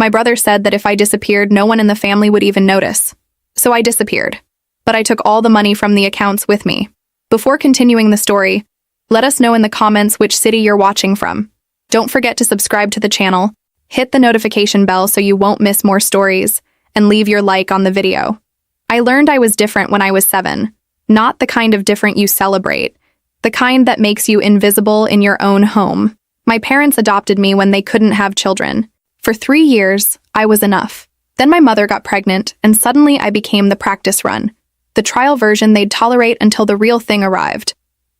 My brother said that if I disappeared, no one in the family would even notice. So I disappeared. But I took all the money from the accounts with me. Before continuing the story, let us know in the comments which city you're watching from. Don't forget to subscribe to the channel, hit the notification bell so you won't miss more stories, and leave your like on the video. I learned I was different when I was 7. Not the kind of different you celebrate, the kind that makes you invisible in your own home. My parents adopted me when they couldn't have children. For 3 years, I was enough. Then my mother got pregnant, and suddenly I became the practice run, the trial version they'd tolerate until the real thing arrived.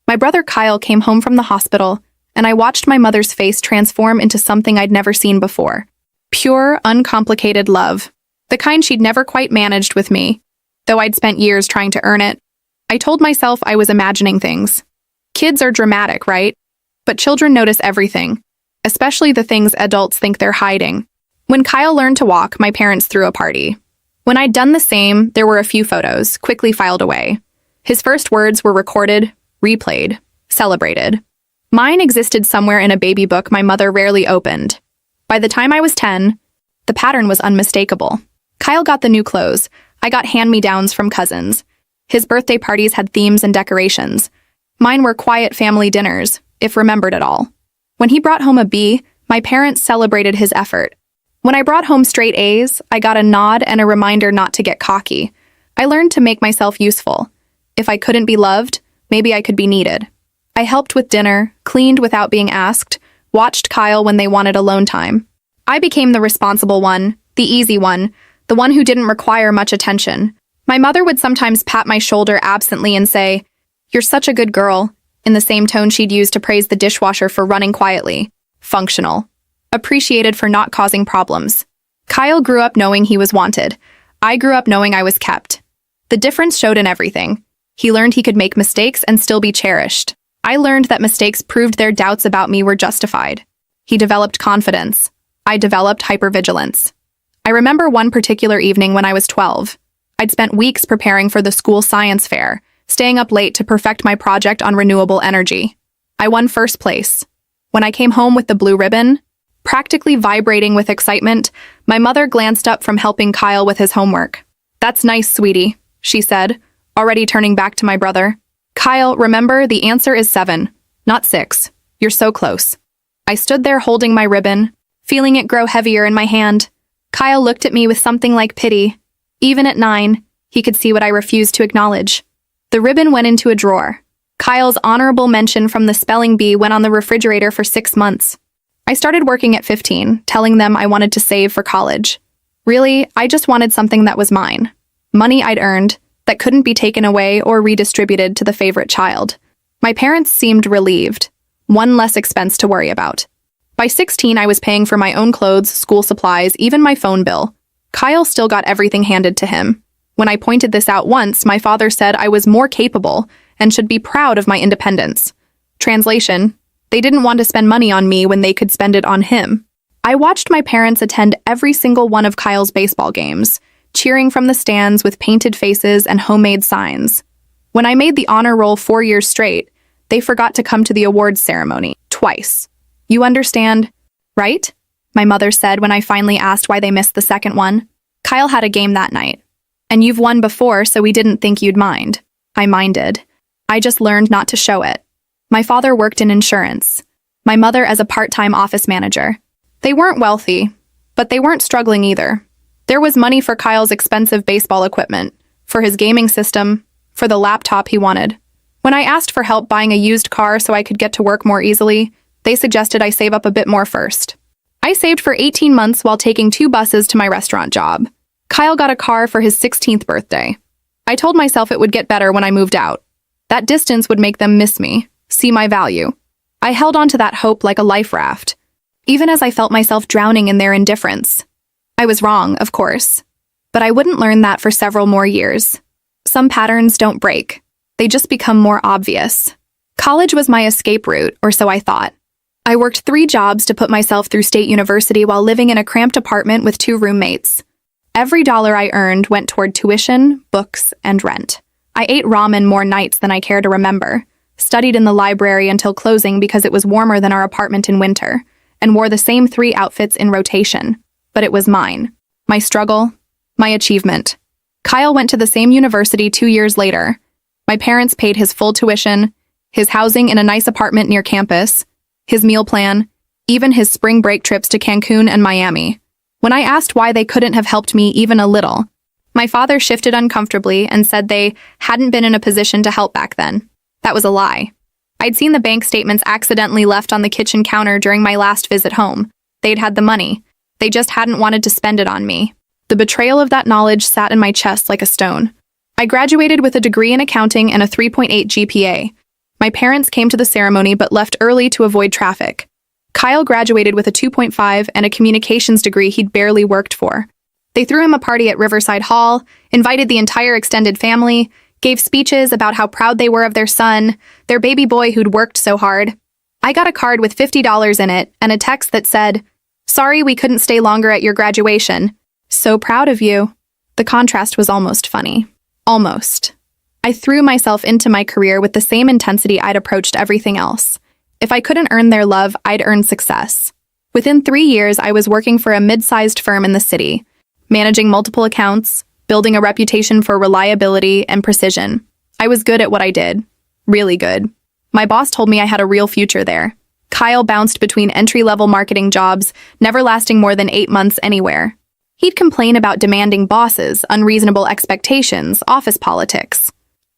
My brother Kyle came home from the hospital, and I watched my mother's face transform into something I'd never seen before. Pure, uncomplicated love. The kind she'd never quite managed with me, though I'd spent years trying to earn it. I told myself I was imagining things. Kids are dramatic, right? But children notice everything, especially the things adults think they're hiding. When Kyle learned to walk, my parents threw a party. When I'd done the same, there were a few photos, quickly filed away. His first words were recorded, replayed, celebrated. Mine existed somewhere in a baby book my mother rarely opened. By the time I was 10, the pattern was unmistakable. Kyle got the new clothes. I got hand-me-downs from cousins. His birthday parties had themes and decorations. Mine were quiet family dinners, if remembered at all. When he brought home a B, my parents celebrated his effort. When I brought home straight A's, I got a nod and a reminder not to get cocky. I learned to make myself useful. If I couldn't be loved, maybe I could be needed. I helped with dinner, cleaned without being asked, watched Kyle when they wanted alone time. I became the responsible one, the easy one, the one who didn't require much attention. My mother would sometimes pat my shoulder absently and say, "You're such a good girl," in the same tone she'd use to praise the dishwasher for running quietly. Functional. Appreciated for not causing problems. Kyle grew up knowing he was wanted. I grew up knowing I was kept. The difference showed in everything. He learned he could make mistakes and still be cherished. I learned that mistakes proved their doubts about me were justified. He developed confidence. I developed hypervigilance. I remember one particular evening when I was 12. I'd spent weeks preparing for the school science fair, staying up late to perfect my project on renewable energy. I won first place. When I came home with the blue ribbon, practically vibrating with excitement, my mother glanced up from helping Kyle with his homework. "That's nice, sweetie," she said, already turning back to my brother. "Kyle, remember, the answer is 7, not 6. You're so close." I stood there holding my ribbon, feeling it grow heavier in my hand. Kyle looked at me with something like pity. Even at 9, he could see what I refused to acknowledge. The ribbon went into a drawer. Kyle's honorable mention from the spelling bee went on the refrigerator for 6 months. I started working at 15, telling them I wanted to save for college. Really, I just wanted something that was mine. Money I'd earned, that couldn't be taken away or redistributed to the favorite child. My parents seemed relieved. One less expense to worry about. By 16, I was paying for my own clothes, school supplies, even my phone bill. Kyle still got everything handed to him. When I pointed this out once, my father said I was more capable and should be proud of my independence. Translation: they didn't want to spend money on me when they could spend it on him. I watched my parents attend every single one of Kyle's baseball games, cheering from the stands with painted faces and homemade signs. When I made the honor roll 4 years straight, they forgot to come to the awards ceremony, twice. "You understand, right?" my mother said when I finally asked why they missed the second one. "Kyle had a game that night. And you've won before, so we didn't think you'd mind." I minded. I just learned not to show it. My father worked in insurance. My mother as a part-time office manager. They weren't wealthy, but they weren't struggling either. There was money for Kyle's expensive baseball equipment, for his gaming system, for the laptop he wanted. When I asked for help buying a used car so I could get to work more easily, they suggested I save up a bit more first. I saved for 18 months while taking 2 buses to my restaurant job. Kyle got a car for his 16th birthday. I told myself it would get better when I moved out. That distance would make them miss me, see my value. I held on to that hope like a life raft, even as I felt myself drowning in their indifference. I was wrong, of course, but I wouldn't learn that for several more years. Some patterns don't break. They just become more obvious. College was my escape route, or so I thought. I worked 3 jobs to put myself through state university while living in a cramped apartment with 2 roommates. Every dollar I earned went toward tuition, books, and rent. I ate ramen more nights than I care to remember, studied in the library until closing because it was warmer than our apartment in winter, and wore the same 3 outfits in rotation. but it was mine. My struggle, my achievement. Kyle went to the same university 2 years later. My parents paid his full tuition, his housing in a nice apartment near campus, his meal plan, even his spring break trips to Cancun and Miami. When I asked why they couldn't have helped me even a little, my father shifted uncomfortably and said they hadn't been in a position to help back then. That was a lie. I'd seen the bank statements accidentally left on the kitchen counter during my last visit home. They'd had the money. They just hadn't wanted to spend it on me. The betrayal of that knowledge sat in my chest like a stone. I graduated with a degree in accounting and a 3.8 GPA. My parents came to the ceremony but left early to avoid traffic. Kyle graduated with a 2.5 and a communications degree he'd barely worked for. They threw him a party at Riverside Hall, invited the entire extended family, gave speeches about how proud they were of their son, their baby boy who'd worked so hard. I got a card with $50 in it and a text that said, "Sorry we couldn't stay longer at your graduation. So proud of you." The contrast was almost funny. Almost. I threw myself into my career with the same intensity I'd approached everything else. If I couldn't earn their love, I'd earn success. Within 3 years, I was working for a mid-sized firm in the city, managing multiple accounts, building a reputation for reliability and precision. I was good at what I did. Really good. My boss told me I had a real future there. Kyle bounced between entry-level marketing jobs, never lasting more than 8 months anywhere. He'd complain about demanding bosses, unreasonable expectations, office politics.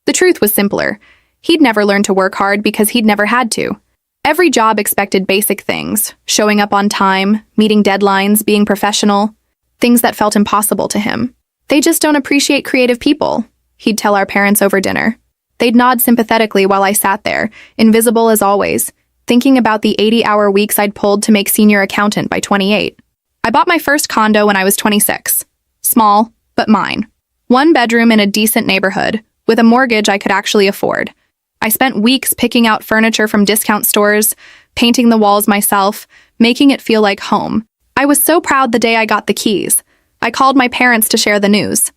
The truth was simpler. He'd never learned to work hard because he'd never had to. Every job expected basic things, showing up on time, meeting deadlines, being professional, things that felt impossible to him. "They just don't appreciate creative people," he'd tell our parents over dinner. They'd nod sympathetically while I sat there, invisible as always, thinking about the 80-hour weeks I'd pulled to make senior accountant by 28. I bought my first condo when I was 26. Small, but mine. 1 bedroom in a decent neighborhood, with a mortgage I could actually afford. I spent weeks picking out furniture from discount stores, painting the walls myself, making it feel like home. I was so proud the day I got the keys. I called my parents to share the news.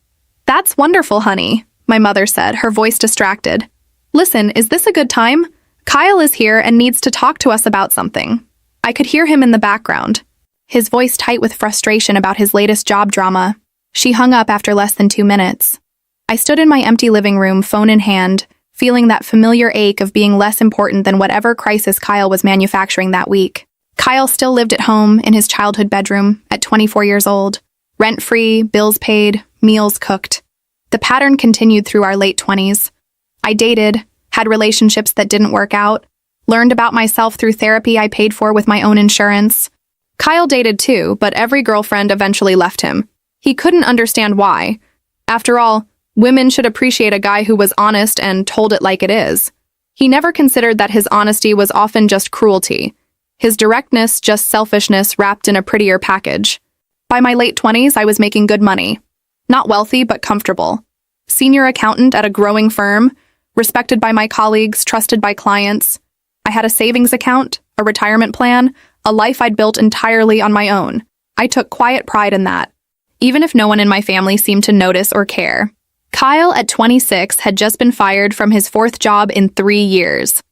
"That's wonderful, honey," my mother said, her voice distracted. "Listen, is this a good time? Kyle is here and needs to talk to us about something." I could hear him in the background, his voice tight with frustration about his latest job drama. She hung up after less than 2 minutes. I stood in my empty living room, phone in hand, feeling that familiar ache of being less important than whatever crisis Kyle was manufacturing that week. Kyle still lived at home in his childhood bedroom at 24 years old. Rent-free, bills paid, meals cooked. The pattern continued through our late 20s. I dated, had relationships that didn't work out, learned about myself through therapy I paid for with my own insurance. Kyle dated too, but every girlfriend eventually left him. He couldn't understand why. After all, women should appreciate a guy who was honest and told it like it is. He never considered that his honesty was often just cruelty. His directness just selfishness wrapped in a prettier package. By my late 20s, I was making good money. Not wealthy, but comfortable. Senior accountant at a growing firm, respected by my colleagues, trusted by clients. I had a savings account, a retirement plan, a life I'd built entirely on my own. I took quiet pride in that, even if no one in my family seemed to notice or care. Kyle, at 26, had just been fired from his 4th job in 3 years.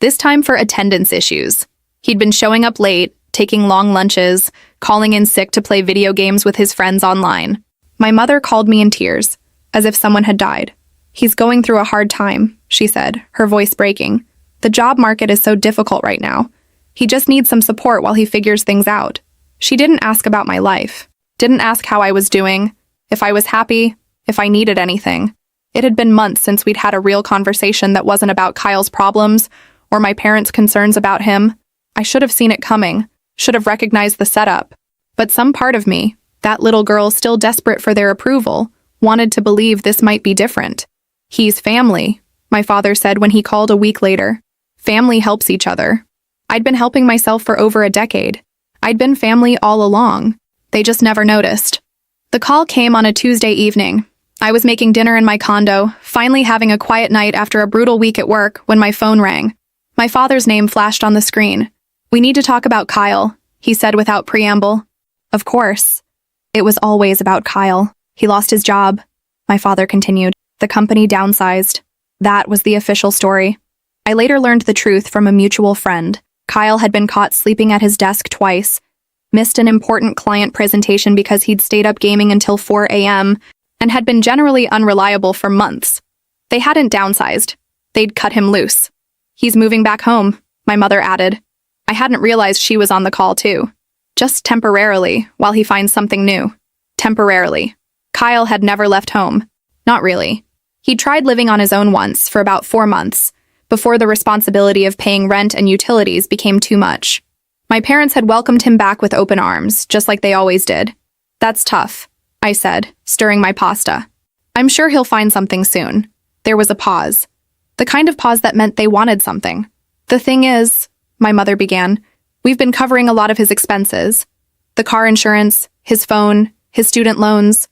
This time for attendance issues. He'd been showing up late, taking long lunches, calling in sick to play video games with his friends online. My mother called me in tears, as if someone had died. "He's going through a hard time," she said, her voice breaking. "The job market is so difficult right now. He just needs some support while he figures things out." She didn't ask about my life, didn't ask how I was doing, if I was happy, if I needed anything. It had been months since we'd had a real conversation that wasn't about Kyle's problems or my parents' concerns about him. I should have seen it coming, should have recognized the setup. But some part of me, that little girl still desperate for their approval, wanted to believe this might be different. "He's family," my father said when he called a week later. "Family helps each other." I'd been helping myself for over a decade. I'd been family all along. They just never noticed. The call came on a Tuesday evening. I was making dinner in my condo, finally having a quiet night after a brutal week at work, when my phone rang. My father's name flashed on the screen. "We need to talk about Kyle," he said without preamble. Of course. It was always about Kyle. He lost his job. My father continued. The company downsized. That was the official story. I later learned the truth from a mutual friend. Kyle had been caught sleeping at his desk twice. missed an important client presentation because he'd stayed up gaming until 4 a.m., and had been generally unreliable for months. They hadn't downsized. They'd cut him loose. "He's moving back home," my mother added. I hadn't realized she was on the call too. Just temporarily, while he finds something new. Temporarily. Kyle had never left home. Not really. He'd tried living on his own once, for about 4 months, before the responsibility of paying rent and utilities became too much. My parents had welcomed him back with open arms, just like they always did. "That's tough," I said, stirring my pasta. "I'm sure he'll find something soon." There was a pause. The kind of pause that meant they wanted something. "The thing is," my mother began, "we've been covering a lot of his expenses. The car insurance, his phone, his student loans.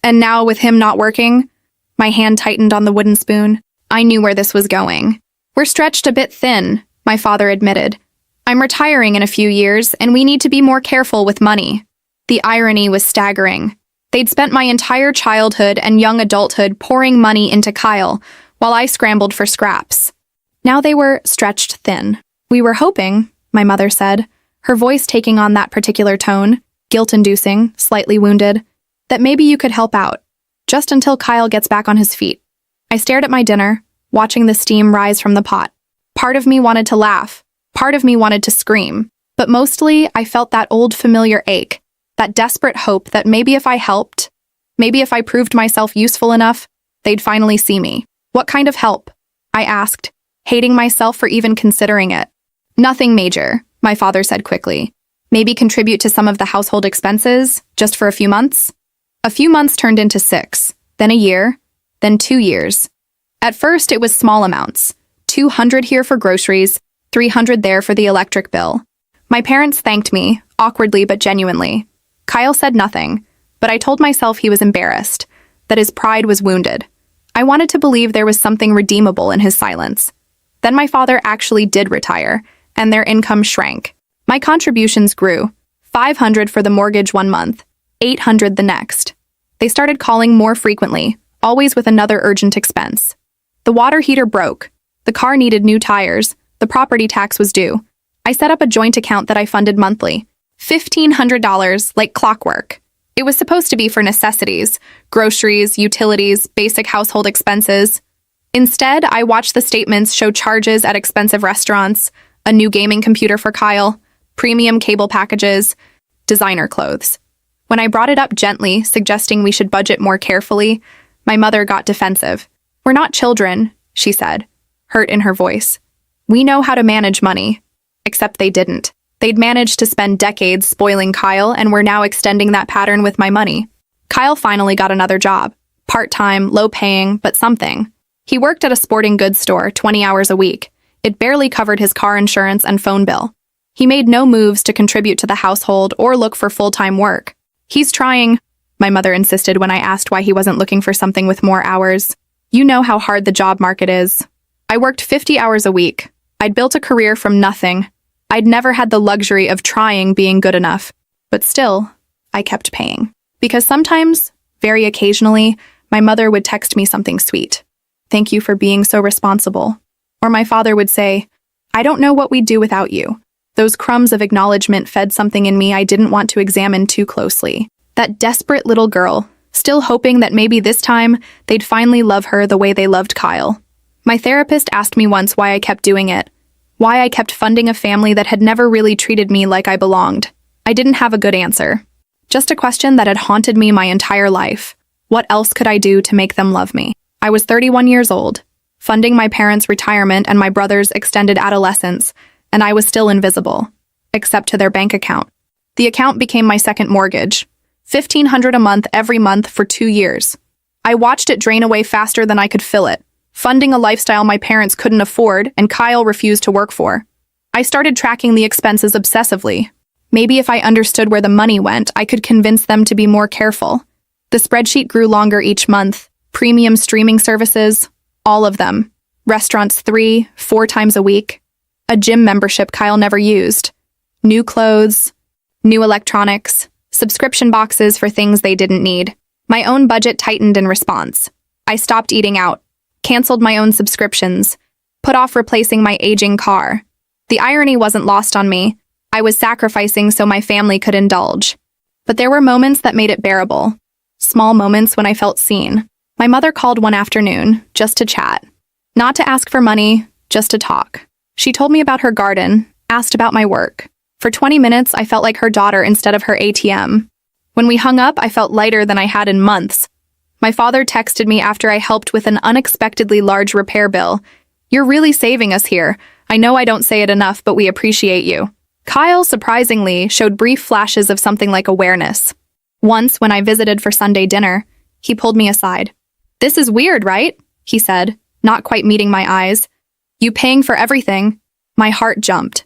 And now with him not working," my hand tightened on the wooden spoon. I knew where this was going. "We're stretched a bit thin," my father admitted. "I'm retiring in a few years, and we need to be more careful with money." The irony was staggering. They'd spent my entire childhood and young adulthood pouring money into Kyle, while I scrambled for scraps. Now they were stretched thin. "We were hoping," my mother said, her voice taking on that particular tone, guilt-inducing, slightly wounded, "that maybe you could help out, just until Kyle gets back on his feet." I stared at my dinner, watching the steam rise from the pot. Part of me wanted to laugh. Part of me wanted to scream. But mostly, I felt that old familiar ache, that desperate hope that maybe if I helped, maybe if I proved myself useful enough, they'd finally see me. "What kind of help?" I asked, hating myself for even considering it. "Nothing major," my father said quickly. "Maybe contribute to some of the household expenses, just for a few months?" A few months turned into 6, then a year, then 2 years. At first, it was small amounts. 200 here for groceries, 300 there for the electric bill. My parents thanked me, awkwardly but genuinely. Kyle said nothing, but I told myself he was embarrassed, that his pride was wounded. I wanted to believe there was something redeemable in his silence. Then my father actually did retire, and their income shrank. My contributions grew. 500 for the mortgage 1 month, 800 the next. They started calling more frequently, always with another urgent expense. The water heater broke. The car needed new tires. The property tax was due. I set up a joint account that I funded monthly. $1,500, like clockwork. It was supposed to be for necessities, groceries, utilities, basic household expenses. Instead, I watched the statements show charges at expensive restaurants, a new gaming computer for Kyle, premium cable packages, designer clothes. When I brought it up gently, suggesting we should budget more carefully, my mother got defensive. "We're not children," she said, hurt in her voice. "We know how to manage money." Except they didn't. They'd managed to spend decades spoiling Kyle and were now extending that pattern with my money. Kyle finally got another job. Part-time, low-paying, but something. He worked at a sporting goods store 20 hours a week. It barely covered his car insurance and phone bill. He made no moves to contribute to the household or look for full-time work. "He's trying," my mother insisted when I asked why he wasn't looking for something with more hours. "You know how hard the job market is." I worked 50 hours a week. I'd built a career from nothing. I'd never had the luxury of trying being good enough. But still, I kept paying. Because sometimes, very occasionally, my mother would text me something sweet. "Thank you for being so responsible." Or my father would say, "I don't know what we'd do without you." Those crumbs of acknowledgement fed something in me I didn't want to examine too closely. That desperate little girl, still hoping that maybe this time they'd finally love her the way they loved Kyle. My therapist asked me once why I kept doing it. Why I kept funding a family that had never really treated me like I belonged. I didn't have a good answer. Just a question that had haunted me my entire life. What else could I do to make them love me? I was 31 years old, funding my parents' retirement and my brother's extended adolescence, and I was still invisible, except to their bank account. The account became my second mortgage, $1,500 a month every month for 2 years. I watched it drain away faster than I could fill it, funding a lifestyle my parents couldn't afford and Kyle refused to work for. I started tracking the expenses obsessively. Maybe if I understood where the money went, I could convince them to be more careful. The spreadsheet grew longer each month. Premium streaming services, all of them. Restaurants 3, 4 times a week. A gym membership Kyle never used. New clothes, new electronics, subscription boxes for things they didn't need. My own budget tightened in response. I stopped eating out, canceled my own subscriptions, put off replacing my aging car. The irony wasn't lost on me. I was sacrificing so my family could indulge. But there were moments that made it bearable. Small moments when I felt seen. My mother called one afternoon, just to chat. Not to ask for money, just to talk. She told me about her garden, asked about my work. For 20 minutes, I felt like her daughter instead of her ATM. When we hung up, I felt lighter than I had in months. My father texted me after I helped with an unexpectedly large repair bill. "You're really saving us here. I know I don't say it enough, but we appreciate you." Kyle, surprisingly, showed brief flashes of something like awareness. Once, when I visited for Sunday dinner, he pulled me aside. "This is weird, right?" he said, not quite meeting my eyes. "You paying for everything." My heart jumped.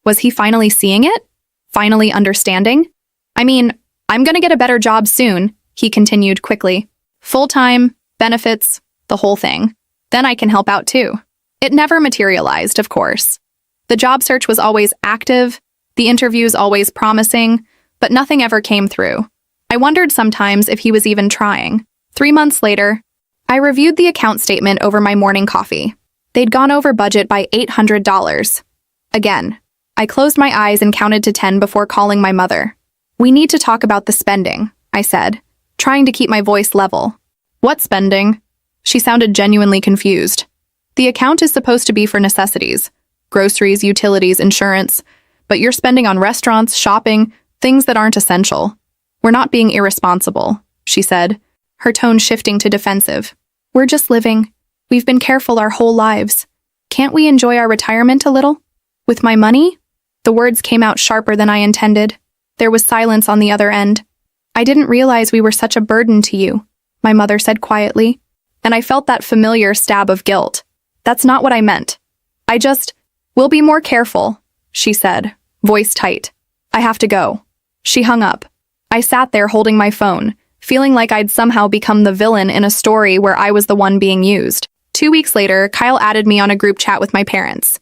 Was he finally seeing it? Finally understanding? "I mean, I'm gonna get a better job soon," he continued quickly. "Full-time, benefits, the whole thing. Then I can help out too." It never materialized, of course. The job search was always active, the interviews always promising, but nothing ever came through. I wondered sometimes if he was even trying. 3 months later, I reviewed the account statement over my morning coffee. They'd gone over budget by $800. Again, I closed my eyes and counted to 10 before calling my mother. "We need to talk about the spending," I said, trying to keep my voice level. "What spending?" She sounded genuinely confused. "The account is supposed to be for necessities, groceries, utilities, insurance, but you're spending on restaurants, shopping, things that aren't essential. We're not being irresponsible," she said, her tone shifting to defensive. "We're just living. We've been careful our whole lives. Can't we enjoy our retirement a little? With my money?" The words came out sharper than I intended. There was silence on the other end. "I didn't realize we were such a burden to you," my mother said quietly, and I felt that familiar stab of guilt. "That's not what I meant. We'll be more careful," she said, voice tight. "I have to go." She hung up. I sat there holding my phone, feeling like I'd somehow become the villain in a story where I was the one being used. 2 weeks later, Kyle added me on a group chat with my parents.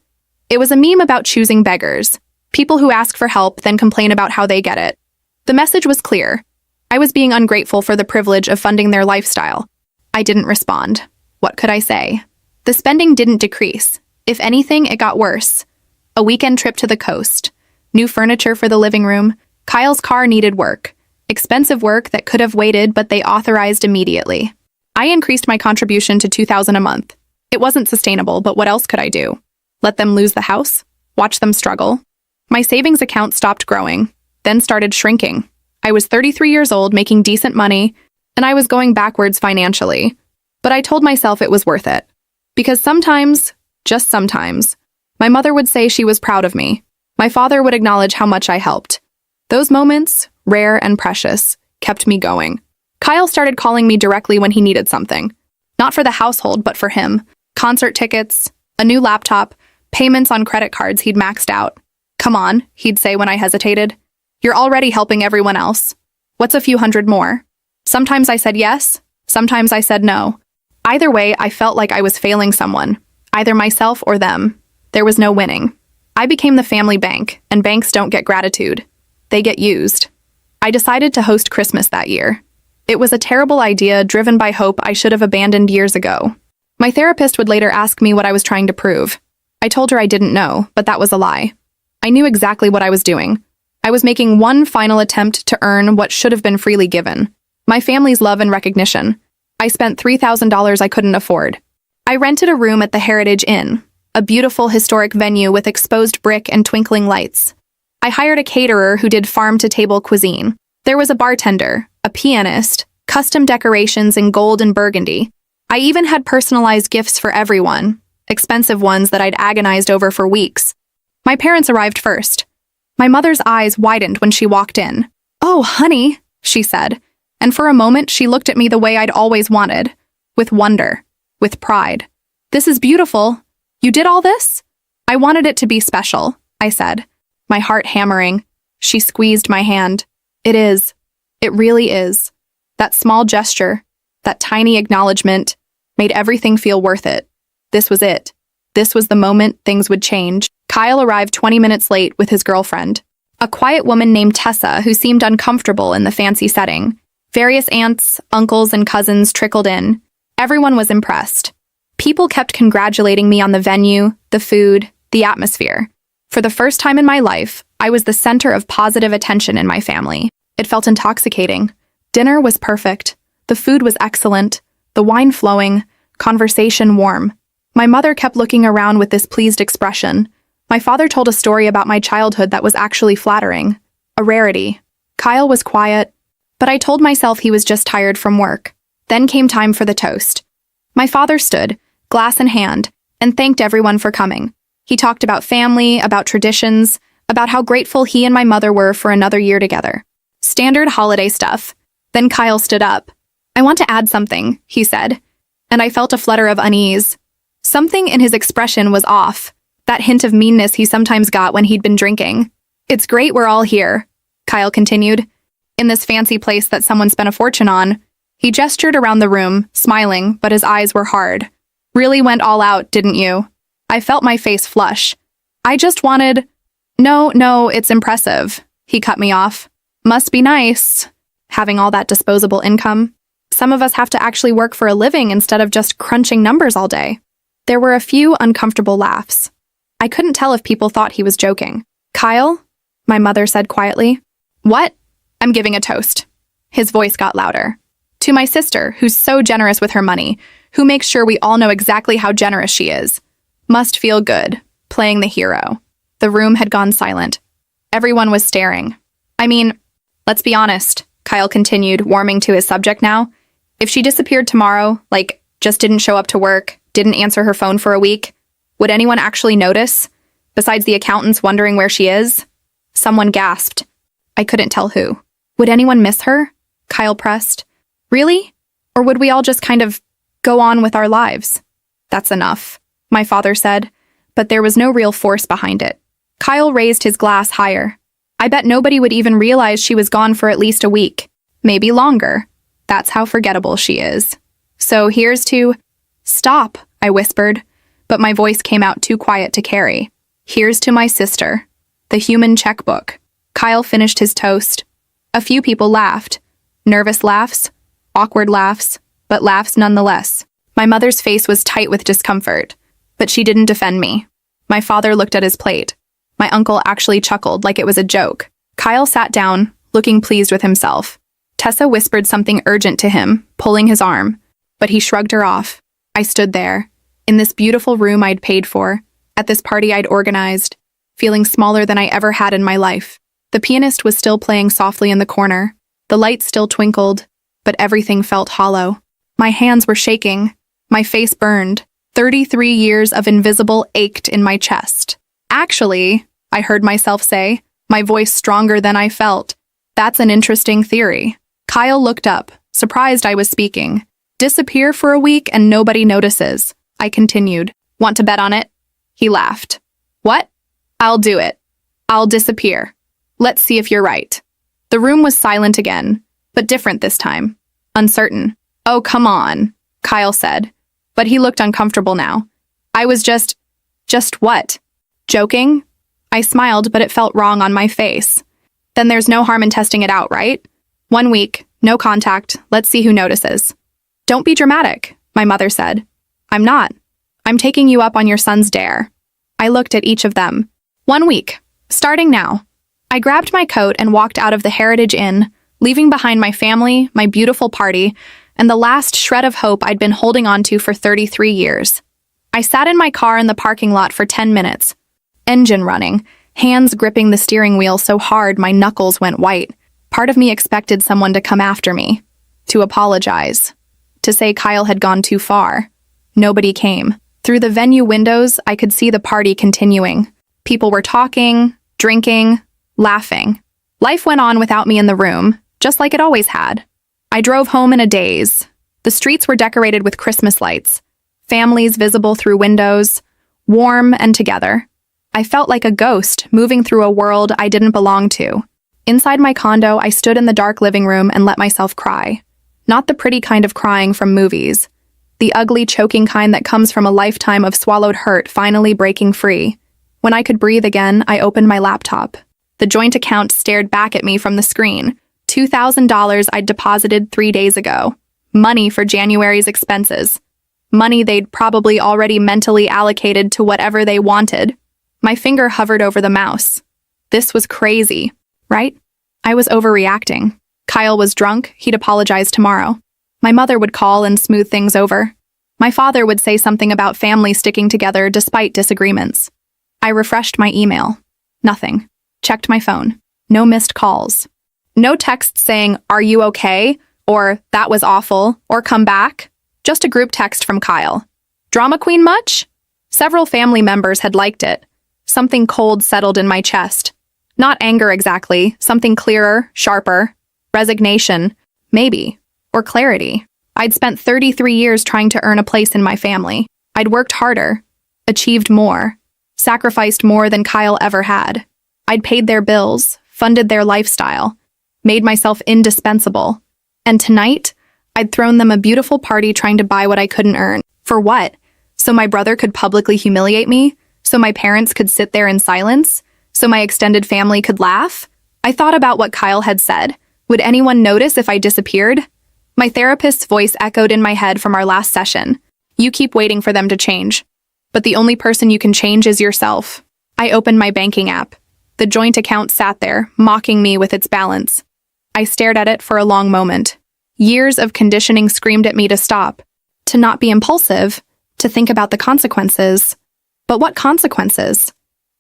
It was a meme about choosing beggars. People who ask for help, then complain about how they get it. The message was clear. I was being ungrateful for the privilege of funding their lifestyle. I didn't respond. What could I say? The spending didn't decrease. If anything, it got worse. A weekend trip to the coast. New furniture for the living room. Kyle's car needed work. Expensive work that could have waited, but they authorized immediately. I increased my contribution to $2,000 a month. It wasn't sustainable, but what else could I do? Let them lose the house? Watch them struggle? My savings account stopped growing, then started shrinking. I was 33 years old, making decent money, and I was going backwards financially. But I told myself it was worth it. Because sometimes, just sometimes, my mother would say she was proud of me. My father would acknowledge how much I helped. Those moments, rare and precious, kept me going. Kyle started calling me directly when he needed something. Not for the household, but for him. Concert tickets, a new laptop, payments on credit cards he'd maxed out. "Come on," he'd say when I hesitated. "You're already helping everyone else. What's a few hundred more?" Sometimes I said yes, sometimes I said no. Either way, I felt like I was failing someone, either myself or them. There was no winning. I became the family bank, and banks don't get gratitude. They get used. I decided to host Christmas that year. It was a terrible idea driven by hope I should have abandoned years ago. My therapist would later ask me what I was trying to prove. I told her I didn't know, but that was a lie. I knew exactly what I was doing. I was making one final attempt to earn what should have been freely given. My family's love and recognition. I spent $3,000 I couldn't afford. I rented a room at the Heritage Inn, a beautiful historic venue with exposed brick and twinkling lights. I hired a caterer who did farm-to-table cuisine. There was a bartender, a pianist, custom decorations in gold and burgundy. I even had personalized gifts for everyone, expensive ones that I'd agonized over for weeks. My parents arrived first. My mother's eyes widened when she walked in. "Oh, honey," she said, and for a moment she looked at me the way I'd always wanted, with wonder, with pride. "This is beautiful. You did all this?" "I wanted it to be special," I said, my heart hammering. She squeezed my hand. "It is. It really is." That small gesture, that tiny acknowledgement, made everything feel worth it. This was it. This was the moment things would change. Kyle arrived 20 minutes late with his girlfriend, a quiet woman named Tessa who seemed uncomfortable in the fancy setting. Various aunts, uncles, and cousins trickled in. Everyone was impressed. People kept congratulating me on the venue, the food, the atmosphere. For the first time in my life, I was the center of positive attention in my family. It felt intoxicating. Dinner was perfect. The food was excellent. The wine flowing. Conversation warm. My mother kept looking around with this pleased expression. My father told a story about my childhood that was actually flattering. A rarity. Kyle was quiet, but I told myself he was just tired from work. Then came time for the toast. My father stood, glass in hand, and thanked everyone for coming. He talked about family, about traditions, about how grateful he and my mother were for another year together. Standard holiday stuff. Then Kyle stood up. "I want to add something," he said, and I felt a flutter of unease. Something in his expression was off, that hint of meanness he sometimes got when he'd been drinking. "It's great we're all here," Kyle continued, "in this fancy place that someone spent a fortune on." He gestured around the room, smiling, but his eyes were hard. "Really went all out, didn't you?" I felt my face flush. "I just wanted—" No, it's impressive," he cut me off. "Must be nice, having all that disposable income. Some of us have to actually work for a living instead of just crunching numbers all day." There were a few uncomfortable laughs. I couldn't tell if people thought he was joking. "Kyle?" my mother said quietly. "What?" "I'm giving a toast." His voice got louder. "To my sister, who's so generous with her money, who makes sure we all know exactly how generous she is. Must feel good, playing the hero." The room had gone silent. Everyone was staring. "I mean, let's be honest," Kyle continued, warming to his subject now. "If she disappeared tomorrow, like, just didn't show up to work, didn't answer her phone for a week, would anyone actually notice, besides the accountants wondering where she is?" Someone gasped. I couldn't tell who. "Would anyone miss her?" Kyle pressed. "Really? Or would we all just kind of go on with our lives?" "That's enough," my father said, but there was no real force behind it. Kyle raised his glass higher. "I bet nobody would even realize she was gone for at least a week, maybe longer. That's how forgettable she is. So here's to—" "Stop," I whispered, but my voice came out too quiet to carry. "Here's to my sister. The human checkbook." Kyle finished his toast. A few people laughed. Nervous laughs, awkward laughs, but laughs nonetheless. My mother's face was tight with discomfort, but she didn't defend me. My father looked at his plate. My uncle actually chuckled like it was a joke. Kyle sat down, looking pleased with himself. Tessa whispered something urgent to him, pulling his arm, but he shrugged her off. I stood there, in this beautiful room I'd paid for, at this party I'd organized, feeling smaller than I ever had in my life. The pianist was still playing softly in the corner. The lights still twinkled, but everything felt hollow. My hands were shaking. My face burned. 33 years of invisible ached in my chest. "Actually," I heard myself say, my voice stronger than I felt, "that's an interesting theory." Kyle looked up, surprised I was speaking. "Disappear for a week and nobody notices," I continued. "Want to bet on it?" He laughed. "What?" "I'll do it. I'll disappear. Let's see if you're right." The room was silent again, but different this time. Uncertain. "Oh, come on," Kyle said, but he looked uncomfortable now. "I was just what? Joking?" I smiled, but it felt wrong on my face. "Then there's no harm in testing it out, right? 1 week, no contact, let's see who notices." "Don't be dramatic," my mother said. "I'm not. I'm taking you up on your son's dare." I looked at each of them. 1 week, starting now. I grabbed my coat and walked out of the Heritage Inn, leaving behind my family, my beautiful party, and the last shred of hope I'd been holding on to for 33 years. I sat in my car in the parking lot for 10 minutes, engine running, hands gripping the steering wheel so hard my knuckles went white. Part of me expected someone to come after me, to apologize, to say Kyle had gone too far. Nobody came. Through the venue windows, I could see the party continuing. People were talking, drinking, laughing. Life went on without me in the room, just like it always had. I drove home in a daze. The streets were decorated with Christmas lights, families visible through windows, warm and together. I felt like a ghost moving through a world I didn't belong to. Inside my condo, I stood in the dark living room and let myself cry. Not the pretty kind of crying from movies. The ugly, choking kind that comes from a lifetime of swallowed hurt finally breaking free. When I could breathe again, I opened my laptop. The joint account stared back at me from the screen. $2,000 I'd deposited 3 days ago. Money for January's expenses. Money they'd probably already mentally allocated to whatever they wanted. My finger hovered over the mouse. This was crazy, right? I was overreacting. Kyle was drunk, he'd apologize tomorrow. My mother would call and smooth things over. My father would say something about family sticking together despite disagreements. I refreshed my email. Nothing. Checked my phone. No missed calls. No texts saying, "Are you okay?" or "That was awful," or "Come back." Just a group text from Kyle. Drama queen much? Several family members had liked it. Something cold settled in my chest. Not anger exactly, something clearer, sharper. Resignation, maybe. Or clarity. I'd spent 33 years trying to earn a place in my family. I'd worked harder, achieved more, sacrificed more than Kyle ever had. I'd paid their bills, funded their lifestyle, made myself indispensable. And tonight, I'd thrown them a beautiful party trying to buy what I couldn't earn. For what? So my brother could publicly humiliate me? So my parents could sit there in silence? So my extended family could laugh? I thought about what Kyle had said. Would anyone notice if I disappeared? My therapist's voice echoed in my head from our last session. You keep waiting for them to change. But the only person you can change is yourself. I opened my banking app. The joint account sat there, mocking me with its balance. I stared at it for a long moment. Years of conditioning screamed at me to stop, to not be impulsive, to think about the consequences. But what consequences?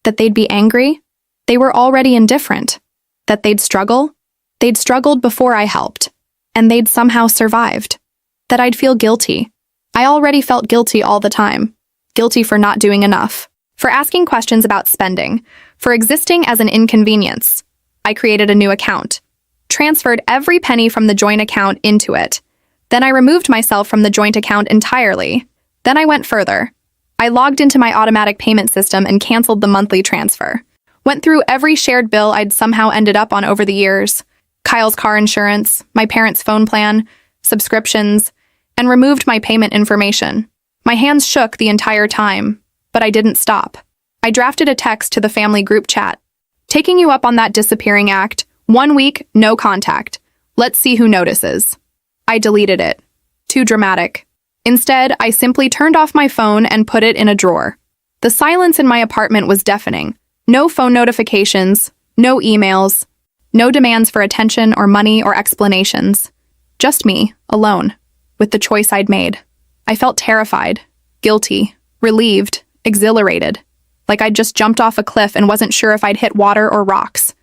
That they'd be angry? They were already indifferent. That they'd struggle? They'd struggled before I helped. And they'd somehow survived. That I'd feel guilty. I already felt guilty all the time. Guilty for not doing enough. For asking questions about spending. For existing as an inconvenience. I created a new account. Transferred every penny from the joint account into it. Then I removed myself from the joint account entirely. Then I went further. I logged into my automatic payment system and canceled the monthly transfer. Went through every shared bill I'd somehow ended up on over the years. Kyle's car insurance, my parents' phone plan, subscriptions, and removed my payment information. My hands shook the entire time, but I didn't stop. I drafted a text to the family group chat. Taking you up on that disappearing act, 1 week, no contact. Let's see who notices. I deleted it. Too dramatic. Instead, I simply turned off my phone and put it in a drawer. The silence in my apartment was deafening. No phone notifications, no emails, no demands for attention or money or explanations. Just me, alone, with the choice I'd made. I felt terrified, guilty, relieved, exhilarated, like I'd just jumped off a cliff and wasn't sure if I'd hit water or rocks.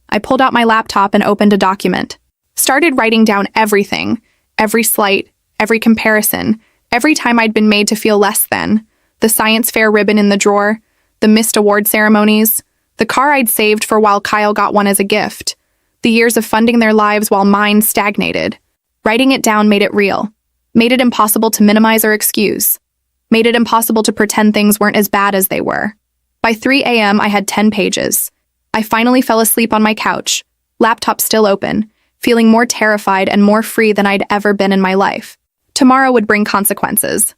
I pulled out my laptop and opened a document. Started writing down everything, every slight, every comparison, every time I'd been made to feel less than, the science fair ribbon in the drawer, the missed award ceremonies, the car I'd saved for while Kyle got one as a gift, the years of funding their lives while mine stagnated. Writing it down made it real, made it impossible to minimize or excuse, made it impossible to pretend things weren't as bad as they were. By 3 a.m., I had 10 pages. I finally fell asleep on my couch, laptop still open, feeling more terrified and more free than I'd ever been in my life. Tomorrow would bring consequences.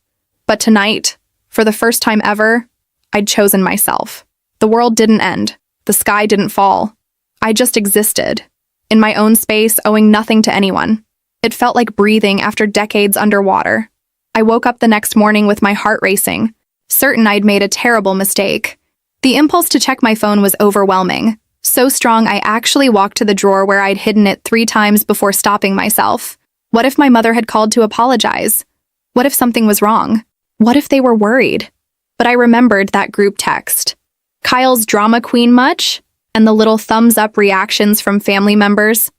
But tonight, for the first time ever, I'd chosen myself. The world didn't end. The sky didn't fall. I just existed, in my own space, owing nothing to anyone. It felt like breathing after decades underwater. I woke up the next morning with my heart racing, certain I'd made a terrible mistake. The impulse to check my phone was overwhelming, so strong I actually walked to the drawer where I'd hidden it 3 times before stopping myself. What if my mother had called to apologize? What if something was wrong? What if they were worried? But I remembered that group text. Kyle's drama queen much? And the little thumbs-up reactions from family members.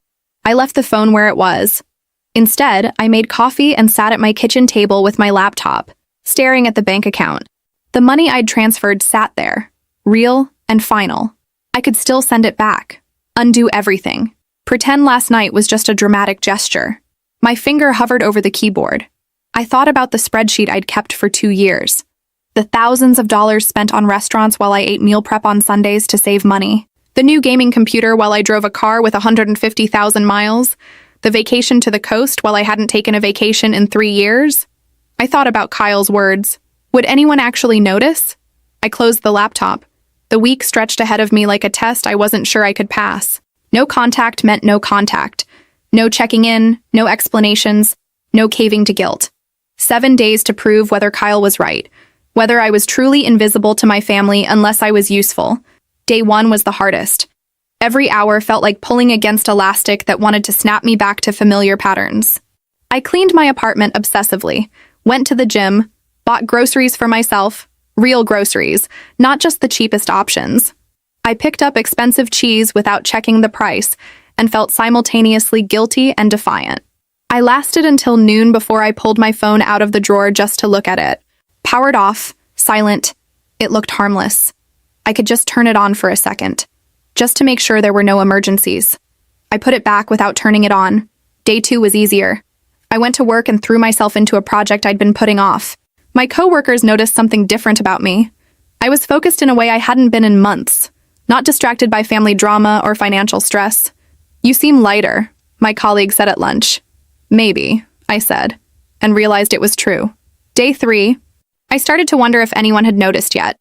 I left the phone where it was. Instead, I made coffee and sat at my kitchen table with my laptop, staring at the bank account. The money I'd transferred sat there, real and final. I could still send it back, undo everything, pretend last night was just a dramatic gesture. My finger hovered over the keyboard. I thought about the spreadsheet I'd kept for 2 years. The thousands of dollars spent on restaurants while I ate meal prep on Sundays to save money. The new gaming computer while I drove a car with 150,000 miles. The vacation to the coast while I hadn't taken a vacation in 3 years. I thought about Kyle's words. Would anyone actually notice? I closed the laptop. The week stretched ahead of me like a test I wasn't sure I could pass. No contact meant no contact. No checking in, no explanations, no caving to guilt. 7 days to prove whether Kyle was right, whether I was truly invisible to my family unless I was useful. Day 1 was the hardest. Every hour felt like pulling against elastic that wanted to snap me back to familiar patterns. I cleaned my apartment obsessively, went to the gym, bought groceries for myself, real groceries, not just the cheapest options. I picked up expensive cheese without checking the price and felt simultaneously guilty and defiant. I lasted until noon before I pulled my phone out of the drawer just to look at it. Powered off, silent, it looked harmless. I could just turn it on for a second, just to make sure there were no emergencies. I put it back without turning it on. Day 2 was easier. I went to work and threw myself into a project I'd been putting off. My coworkers noticed something different about me. I was focused in a way I hadn't been in months, not distracted by family drama or financial stress. "You seem lighter," my colleague said at lunch. "Maybe," I said, and realized it was true. Day 3, I started to wonder if anyone had noticed yet.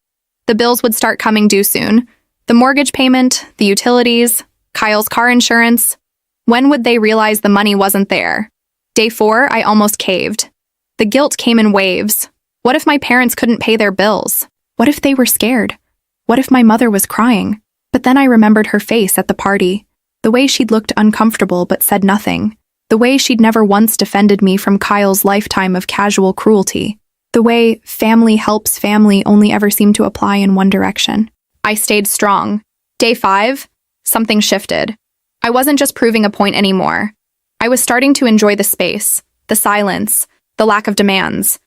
The bills would start coming due soon. The mortgage payment, the utilities, Kyle's car insurance. When would they realize the money wasn't there? Day 4, I almost caved. The guilt came in waves. What if my parents couldn't pay their bills? What if they were scared? What if my mother was crying? But then I remembered her face at the party. The way she'd looked uncomfortable but said nothing. The way she'd never once defended me from Kyle's lifetime of casual cruelty. The way family helps family only ever seemed to apply in one direction. I stayed strong. Day 5, something shifted. I wasn't just proving a point anymore. I was starting to enjoy the space, the silence, the lack of demands.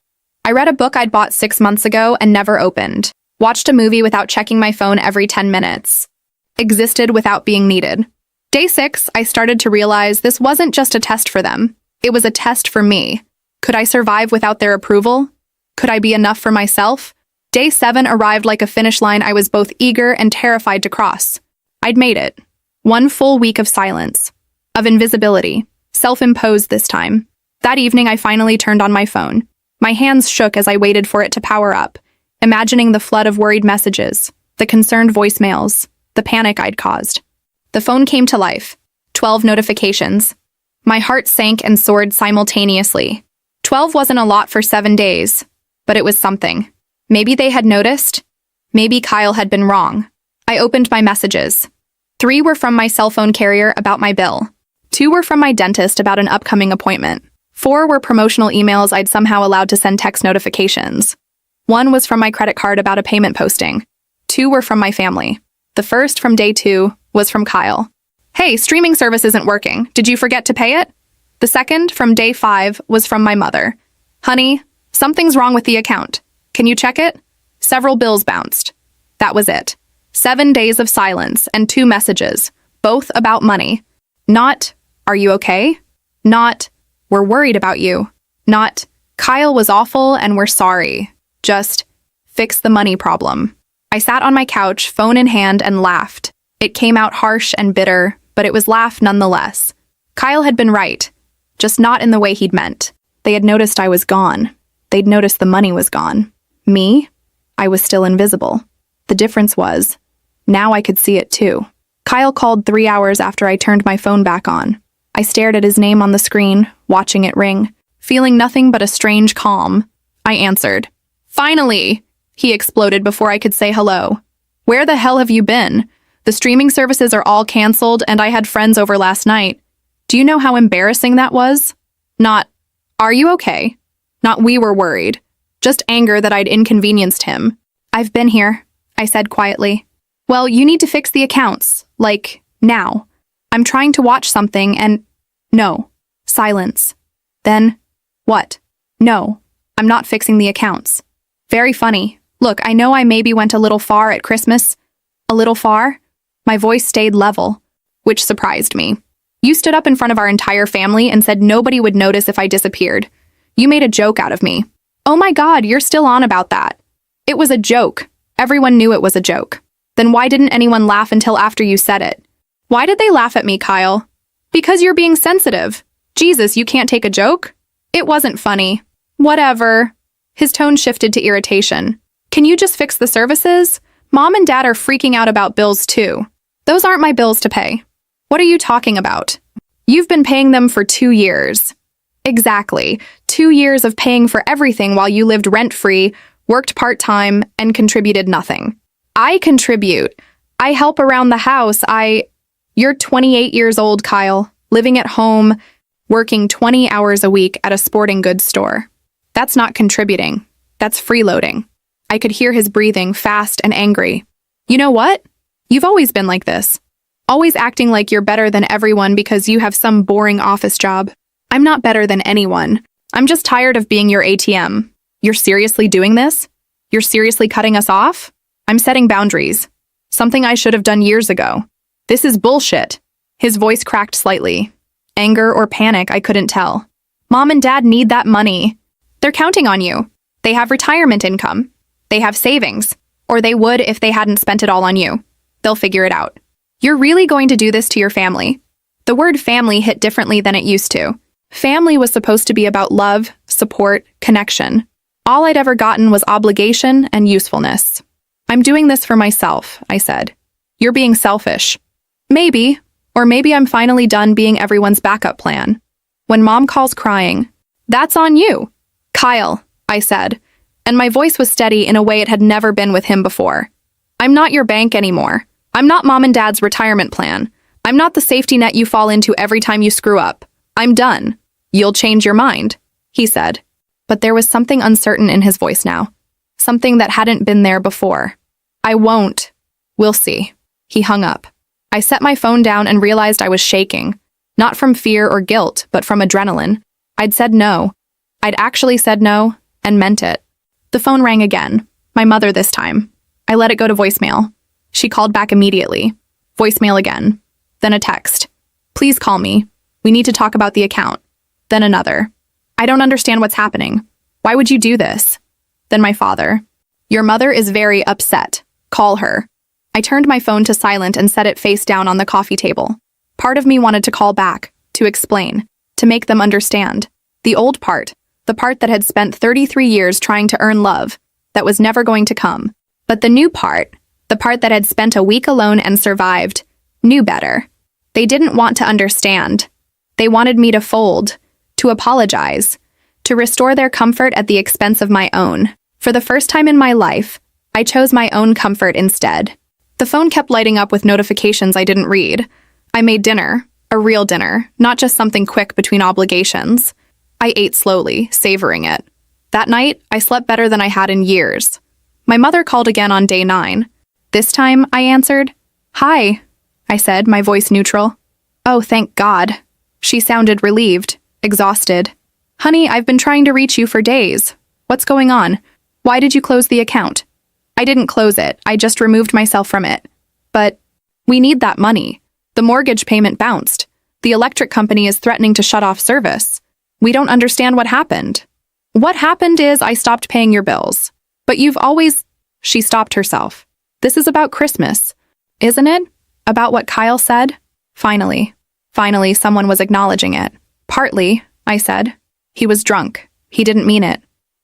I read a book I'd bought 6 months ago and never opened. Watched a movie without checking my phone every 10 minutes. Existed without being needed. Day 6, I started to realize this wasn't just a test for them. It was a test for me. Could I survive without their approval? Could I be enough for myself? Day 7 arrived like a finish line I was both eager and terrified to cross. I'd made it. 1 full week of silence. Of invisibility. Self-imposed this time. That evening I finally turned on my phone. My hands shook as I waited for it to power up, imagining the flood of worried messages, the concerned voicemails, the panic I'd caused. The phone came to life. 12 notifications. My heart sank and soared simultaneously. 12 wasn't a lot for 7 days, but it was something. Maybe they had noticed. Maybe Kyle had been wrong. I opened my messages. 3 were from my cell phone carrier about my bill. 2 were from my dentist about an upcoming appointment. 4 were promotional emails I'd somehow allowed to send text notifications. 1 was from my credit card about a payment posting. 2 were from my family. The first, from day 2, was from Kyle. "Hey, streaming service isn't working. Did you forget to pay it?" The second, from day 5, was from my mother. "Honey, something's wrong with the account. Can you check it?" Several bills bounced. That was it. 7 days of silence and 2 messages, both about money. Not, "Are you okay?" Not, "We're worried about you." Not, "Kyle was awful and we're sorry." Just, "Fix the money problem." I sat on my couch, phone in hand, and laughed. It came out harsh and bitter, but it was laugh nonetheless. Kyle had been right, just not in the way he'd meant. They had noticed I was gone. They'd noticed the money was gone. Me? I was still invisible. The difference was, now I could see it too. Kyle called 3 hours after I turned my phone back on. I stared at his name on the screen, watching it ring. Feeling nothing but a strange calm, I answered. "Finally!" He exploded before I could say hello. "Where the hell have you been? The streaming services are all canceled and I had friends over last night. Do you know how embarrassing that was?" Not, "Are you okay?" Not, "We were worried." Just anger that I'd inconvenienced him. "I've been here," I said quietly. "Well, you need to fix the accounts. Like, now. I'm trying to watch something and... No. Silence. Then, what? No. I'm not fixing the accounts. Very funny. Look, I know I maybe went a little far at Christmas. A little far? My voice stayed level, which surprised me. You stood up in front of our entire family and said nobody would notice if I disappeared. You made a joke out of me. Oh my God, you're still on about that. It was a joke. Everyone knew it was a joke. Then why didn't anyone laugh until after you said it? Why did they laugh at me, Kyle? Because you're being sensitive. Jesus, you can't take a joke? It wasn't funny. Whatever. His tone shifted to irritation. Can you just fix the services? Mom and Dad are freaking out about bills too. Those aren't my bills to pay. What are you talking about? You've been paying them for 2 years. Exactly. 2 years of paying for everything while you lived rent-free, worked part-time, and contributed nothing. I contribute. I help around the house. You're 28 years old, Kyle, living at home, working 20 hours a week at a sporting goods store. That's not contributing. That's freeloading. I could hear his breathing, fast and angry. You know what? You've always been like this. Always acting like you're better than everyone because you have some boring office job. I'm not better than anyone. I'm just tired of being your ATM. You're seriously doing this? You're seriously cutting us off? I'm setting boundaries. Something I should have done years ago. This is bullshit. His voice cracked slightly. Anger or panic, I couldn't tell. Mom and Dad need that money. They're counting on you. They have retirement income. They have savings. Or they would if they hadn't spent it all on you. They'll figure it out. You're really going to do this to your family? The word family hit differently than it used to. Family was supposed to be about love, support, connection. All I'd ever gotten was obligation and usefulness. I'm doing this for myself, I said. You're being selfish. Maybe, or maybe I'm finally done being everyone's backup plan. When Mom calls crying, that's on you. Kyle, I said, and my voice was steady in a way it had never been with him before. I'm not your bank anymore. I'm not Mom and Dad's retirement plan. I'm not the safety net you fall into every time you screw up. I'm done. You'll change your mind, he said. But there was something uncertain in his voice now. Something that hadn't been there before. I won't. We'll see. He hung up. I set my phone down and realized I was shaking. Not from fear or guilt, but from adrenaline. I'd said no. I'd actually said no, and meant it. The phone rang again. My mother this time. I let it go to voicemail. She called back immediately. Voicemail again. Then a text. Please call me. We need to talk about the account. Then another. I don't understand what's happening. Why would you do this? Then my father. Your mother is very upset. Call her. I turned my phone to silent and set it face down on the coffee table. Part of me wanted to call back, to explain, to make them understand. The old part, the part that had spent 33 years trying to earn love, that was never going to come. But the new part, the part that had spent a week alone and survived, knew better. They didn't want to understand. They wanted me to fold, to apologize, to restore their comfort at the expense of my own. For the first time in my life, I chose my own comfort instead. The phone kept lighting up with notifications I didn't read. I made dinner, a real dinner, not just something quick between obligations. I ate slowly, savoring it. That night, I slept better than I had in years. My mother called again on day 9. This time, I answered. Hi, I said, my voice neutral. Oh, thank God. She sounded relieved, exhausted. Honey, I've been trying to reach you for days. What's going on? Why did you close the account? I didn't close it. I just removed myself from it. But we need that money. The mortgage payment bounced. The electric company is threatening to shut off service. We don't understand what happened. What happened is I stopped paying your bills. But you've always... She stopped herself. This is about Christmas, isn't it? About what Kyle said? Finally, someone was acknowledging it. Partly, I said. He was drunk. He didn't mean it.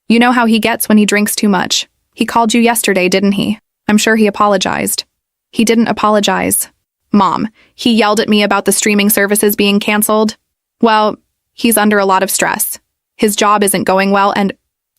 You know how he gets when he drinks too much. He called you yesterday, didn't he? I'm sure he apologized. He didn't apologize. Mom, he yelled at me about the streaming services being canceled. Well, he's under a lot of stress. His job isn't going well and...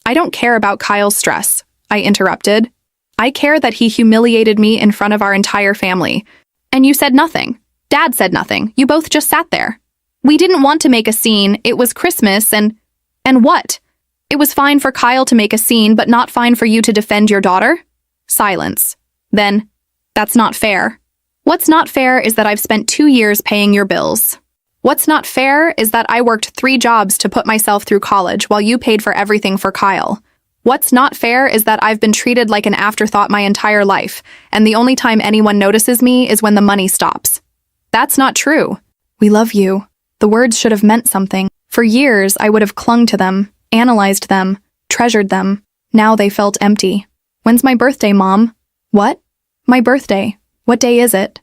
I don't care about Kyle's stress, I interrupted. I care that he humiliated me in front of our entire family. And you said nothing. Dad said nothing. You both just sat there. We didn't want to make a scene. It was Christmas and what? It was fine for Kyle to make a scene, but not fine for you to defend your daughter? Silence. Then, that's not fair. What's not fair is that I've spent 2 years paying your bills. What's not fair is that I worked 3 jobs to put myself through college while you paid for everything for Kyle. What's not fair is that I've been treated like an afterthought my entire life, and the only time anyone notices me is when the money stops. That's not true. We love you. The words should have meant something. For years, I would have clung to them, analyzed them, treasured them. Now they felt empty. When's my birthday, Mom? What? My birthday. What day is it?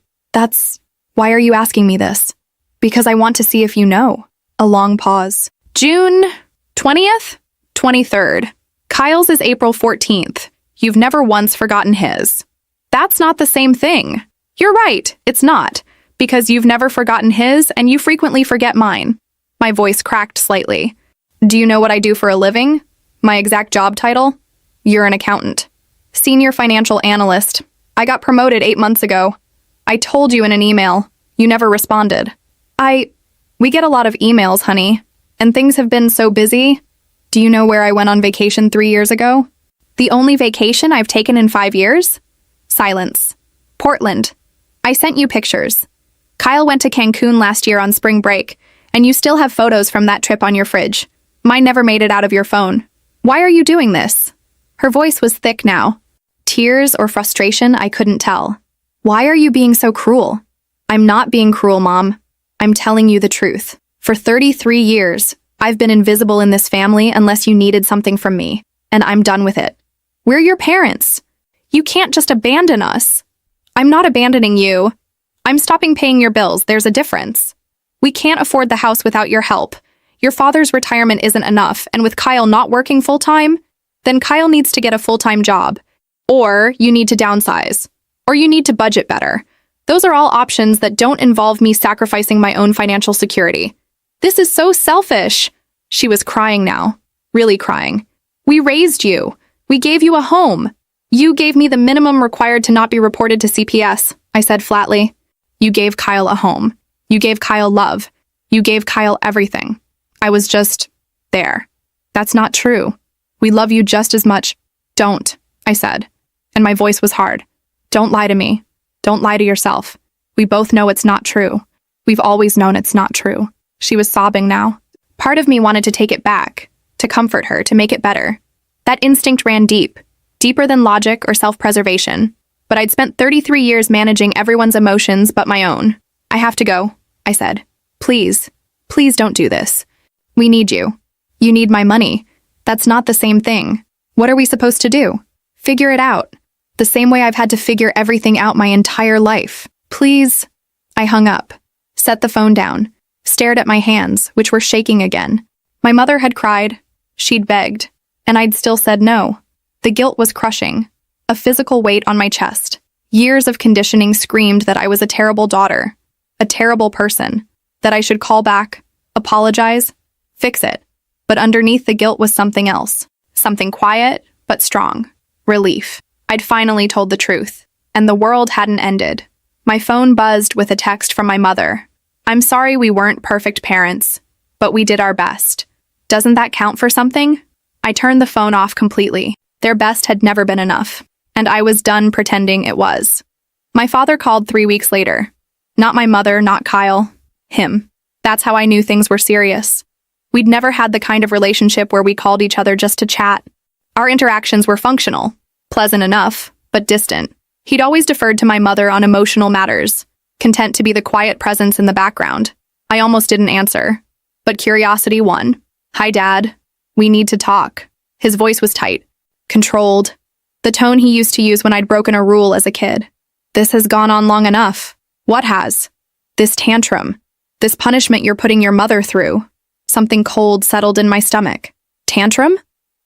Why are you asking me this? Because I want to see if you know. A long pause. June 20th? 23rd. Kyle's is April 14th. You've never once forgotten his. That's not the same thing. You're right, it's not. Because you've never forgotten his and you frequently forget mine. My voice cracked slightly. Do you know what I do for a living? My exact job title? You're an accountant. Senior financial analyst. I got promoted 8 months ago. I told you in an email. You never responded. We get a lot of emails, honey, and things have been so busy. Do you know where I went on vacation 3 years ago? The only vacation I've taken in 5 years? Silence. Portland. I sent you pictures. Kyle went to Cancun last year on spring break, and you still have photos from that trip on your fridge. Mine never made it out of your phone. Why are you doing this? Her voice was thick now. Tears or frustration, I couldn't tell. Why are you being so cruel? I'm not being cruel, Mom. I'm telling you the truth. For 33 years, I've been invisible in this family unless you needed something from me, and I'm done with it. We're your parents. You can't just abandon us. I'm not abandoning you. I'm stopping paying your bills. There's a difference. We can't afford the house without your help. Your father's retirement isn't enough, and with Kyle not working full-time, then Kyle needs to get a full-time job. Or you need to downsize. Or you need to budget better. Those are all options that don't involve me sacrificing my own financial security. This is so selfish. She was crying now. Really crying. We raised you. We gave you a home. You gave me the minimum required to not be reported to CPS, I said flatly. You gave Kyle a home. You gave Kyle love. You gave Kyle everything. I was just there. That's not true. We love you just as much. Don't, I said. And my voice was hard. Don't lie to me. Don't lie to yourself. We both know it's not true. We've always known it's not true. She was sobbing now. Part of me wanted to take it back, to comfort her, to make it better. That instinct ran deep, deeper than logic or self-preservation. But I'd spent 33 years managing everyone's emotions but my own. I have to go, I said. Please, please don't do this. We need you. You need my money. That's not the same thing. What are we supposed to do? Figure it out. The same way I've had to figure everything out my entire life. Please. I hung up, set the phone down, stared at my hands, which were shaking again. My mother had cried. She'd begged. And I'd still said no. The guilt was crushing. A physical weight on my chest. Years of conditioning screamed that I was a terrible daughter. A terrible person. That I should call back, apologize, fix it. But underneath the guilt was something else. Something quiet, but strong. Relief. I'd finally told the truth. And the world hadn't ended. My phone buzzed with a text from my mother. I'm sorry we weren't perfect parents, but we did our best. Doesn't that count for something? I turned the phone off completely. Their best had never been enough. And I was done pretending it was. My father called 3 weeks later. Not my mother, not Kyle. Him. That's how I knew things were serious. We'd never had the kind of relationship where we called each other just to chat. Our interactions were functional. Pleasant enough, but distant. He'd always deferred to my mother on emotional matters, content to be the quiet presence in the background. I almost didn't answer. But curiosity won. Hi, Dad. We need to talk. His voice was tight. Controlled. The tone he used to use when I'd broken a rule as a kid. This has gone on long enough. What has? This tantrum. This punishment you're putting your mother through. Something cold settled in my stomach. Tantrum?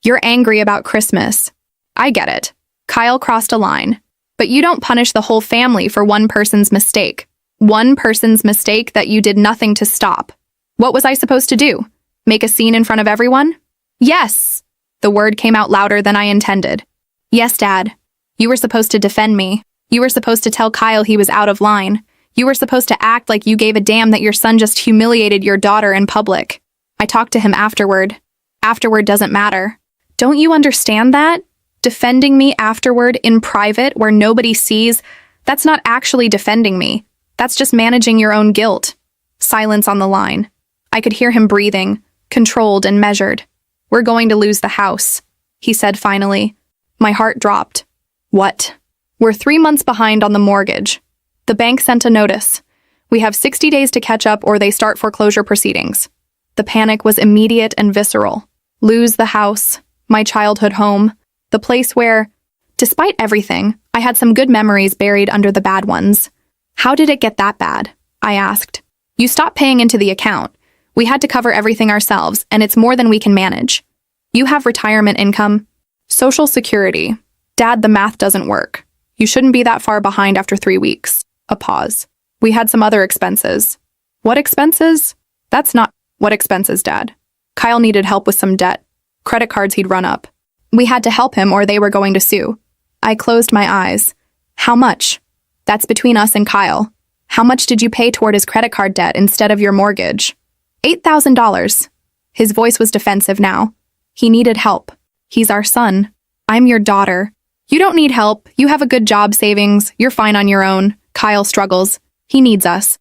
You're angry about Christmas. I get it. Kyle crossed a line. But you don't punish the whole family for one person's mistake. One person's mistake that you did nothing to stop. What was I supposed to do? Make a scene in front of everyone? Yes! The word came out louder than I intended. Yes, Dad. You were supposed to defend me. You were supposed to tell Kyle he was out of line. You were supposed to act like you gave a damn that your son just humiliated your daughter in public. I talked to him afterward. Afterward doesn't matter. Don't you understand that? Defending me afterward in private where nobody sees, that's not actually defending me. That's just managing your own guilt. Silence on the line. I could hear him breathing, controlled and measured. We're going to lose the house, he said finally. My heart dropped. What? We're 3 months behind on the mortgage. The bank sent a notice. We have 60 days to catch up or they start foreclosure proceedings. The panic was immediate and visceral. Lose the house, my childhood home, the place where, despite everything, I had some good memories buried under the bad ones. How did it get that bad? I asked. You stopped paying into the account. We had to cover everything ourselves, and it's more than we can manage. You have retirement income, Social Security. Dad, the math doesn't work. You shouldn't be that far behind after 3 weeks. A pause. We had some other expenses. What expenses? That's not... What expenses, Dad? Kyle needed help with some debt. Credit cards he'd run up. We had to help him or they were going to sue. I closed my eyes. How much? That's between us and Kyle. How much did you pay toward his credit card debt instead of your mortgage? $8,000. His voice was defensive now. He needed help. He's our son. I'm your daughter. You don't need help. You have a good job savings. You're fine on your own. Kyle struggles. He needs us.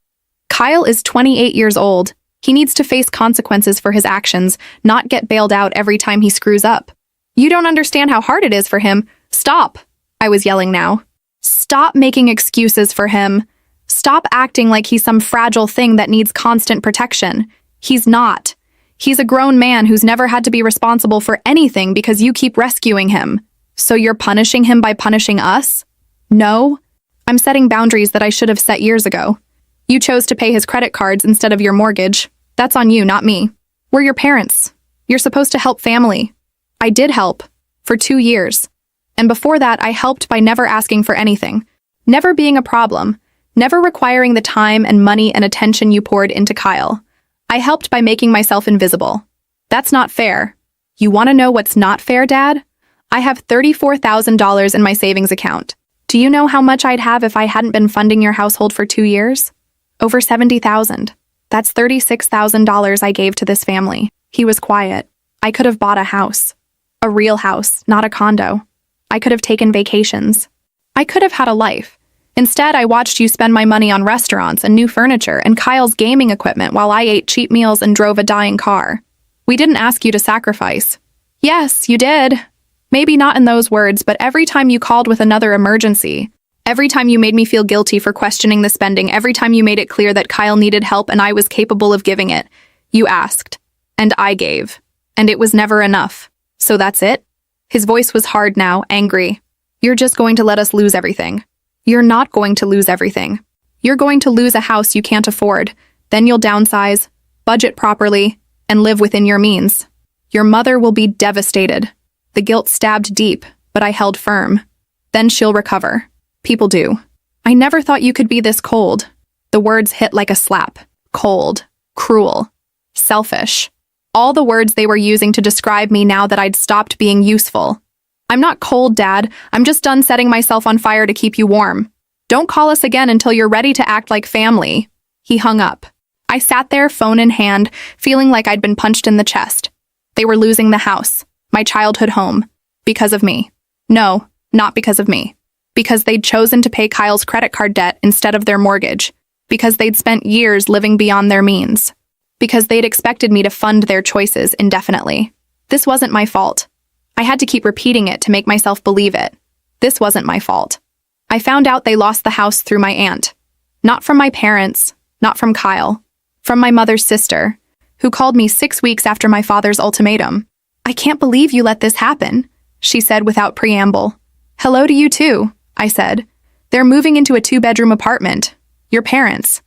Kyle is 28 years old. He needs to face consequences for his actions, not get bailed out every time he screws up. You don't understand how hard it is for him. Stop. I was yelling now. Stop making excuses for him. Stop acting like he's some fragile thing that needs constant protection. He's not. He's a grown man who's never had to be responsible for anything because you keep rescuing him. So you're punishing him by punishing us? No. I'm setting boundaries that I should have set years ago. You chose to pay his credit cards instead of your mortgage. That's on you, not me. We're your parents. You're supposed to help family. I did help. For 2 years. And before that, I helped by never asking for anything. Never being a problem. Never requiring the time and money and attention you poured into Kyle. I helped by making myself invisible. That's not fair. You want to know what's not fair, Dad? I have $34,000 in my savings account. Do you know how much I'd have if I hadn't been funding your household for 2 years? Over $70,000. That's $36,000 I gave to this family. He was quiet. I could have bought a house. A real house, not a condo. I could have taken vacations. I could have had a life. Instead, I watched you spend my money on restaurants and new furniture and Kyle's gaming equipment while I ate cheap meals and drove a dying car. We didn't ask you to sacrifice. Yes, you did. Maybe not in those words, but every time you called with another emergency, every time you made me feel guilty for questioning the spending, every time you made it clear that Kyle needed help and I was capable of giving it, you asked. And I gave. And it was never enough. So that's it? His voice was hard now, angry. You're just going to let us lose everything. You're not going to lose everything. You're going to lose a house you can't afford. Then you'll downsize, budget properly, and live within your means. Your mother will be devastated. The guilt stabbed deep, but I held firm. Then she'll recover. People do. I never thought you could be this cold. The words hit like a slap. Cold. Cruel. Selfish. All the words they were using to describe me now that I'd stopped being useful. I'm not cold, Dad. I'm just done setting myself on fire to keep you warm. Don't call us again until you're ready to act like family. He hung up. I sat there, phone in hand, feeling like I'd been punched in the chest. They were losing the house, my childhood home, because of me. No, not because of me. Because they'd chosen to pay Kyle's credit card debt instead of their mortgage. Because they'd spent years living beyond their means. Because they'd expected me to fund their choices indefinitely. This wasn't my fault. I had to keep repeating it to make myself believe it. This wasn't my fault. I found out they lost the house through my aunt. Not from my parents, not from Kyle. From my mother's sister, who called me 6 weeks after my father's ultimatum. I can't believe you let this happen, she said without preamble. Hello to you too, I said. They're moving into a 2-bedroom apartment. Your parents.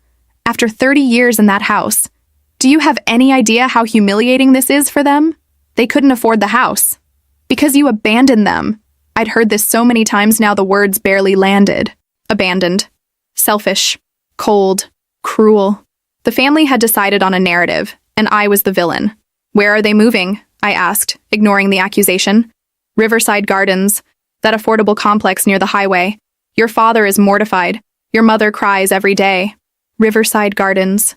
After 30 years in that house. Do you have any idea how humiliating this is for them? They couldn't afford the house. Because you abandoned them. I'd heard this so many times now the words barely landed. Abandoned. Selfish. Cold. Cruel. The family had decided on a narrative, and I was the villain. Where are they moving? I asked, ignoring the accusation. Riverside Gardens. That affordable complex near the highway. Your father is mortified. Your mother cries every day. Riverside Gardens.